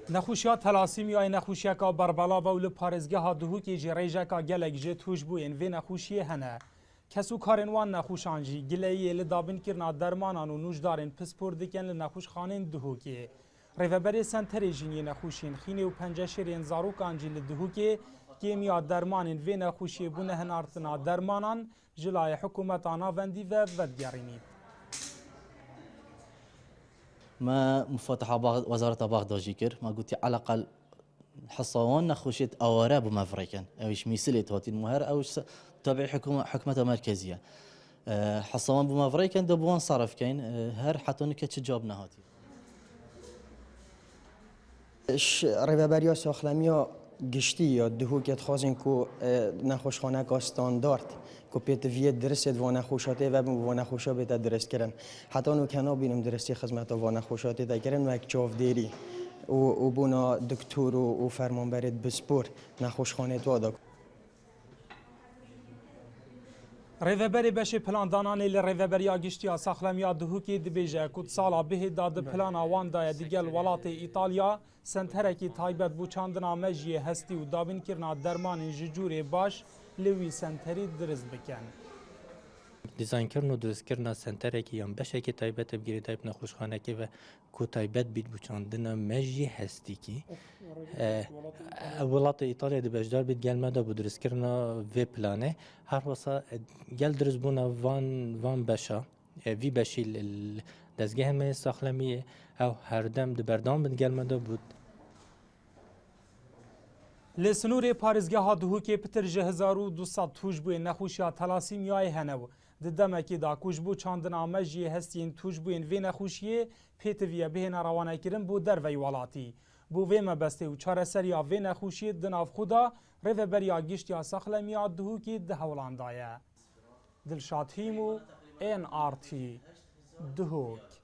نخوشیا تلاسیمی های نخوشیا که بربلا و پارزگه ها دهوکی جی ریجا که گلک جی توش بوین و نخوشی هنه کسو کارنوان نخوشانجی گلهی لدابین کرنا درمانان و نوشدارن پسپور دکن لنخوش خانین دهوکی ریوبری سنتری جینی نخوشین خینه و پنجه شیرین زاروک آنجی لدهوکی کیمیا درمانین و نخوشی بونه هنارتنا درمانان جلای حکومت آناوندی و ودگرینی ما مفتح وزارة باغ داجيكر ما قلت على الأقل حصوان نخوشت أوارا بمفريكن أوش ميسلت هاتي المهر أوش تابع حكومة مركزية حصوان بمفريكن دبوان صرف كين هر حتى نكتش جابنا هاتي ریوبریا ساخلمیا گشتی یا دهوکت خواهیم که نخوشخانه که استاندارد که پیتویه درست و نخوشاته و نخوشا بیت درست کردن حتی نو کنا بینم درستی خدمت و نخوشاته تا کردن و یک چاودیری و بونا دکتر و فرمانبرد بسپور نخوشخانه تو داد ریوبری بشه پلان دانانی لریوبریا گشتیا ساخلمیا دهوکی دبیجه کد سالا به داد پلان آوان دای دیگل ولات ایتالیا سنترکی تایبت بو چاندنا مجی هستی و دابین کرنا درمان ججور باش لوی سنتری درست بکن دیزاین کردن و درست کردن سنترکی یا بشه که تایبت بگیری تایب نخوشخانه که و کو تایبت بید بو چاندنا مجی هستی کی ولات ایتالیا دی بجدار بید گل مده بو درست کردن و پلانه هر واسه گل درست بونا وان بشه وی بشی دزگه همه ساخلمیه او هر دم دی بردام بید گل مده بود لسنور پارزگه ها دهوکی پتر 1200 توش بوی نخوشیا تلاسیم یای هنو ددمکی دا کوش بو چاندنا مجی هستین توش بوین و نخوشیه پیتویه بهن روانه کرن بو در وی والاتی بو ویمه بسته و چاره سریا و نخوشیه دناف خودا ریو بریا گشتیا ساخلمیا دهوکی دهولاندایه دلشاد هیمو NRT دهوک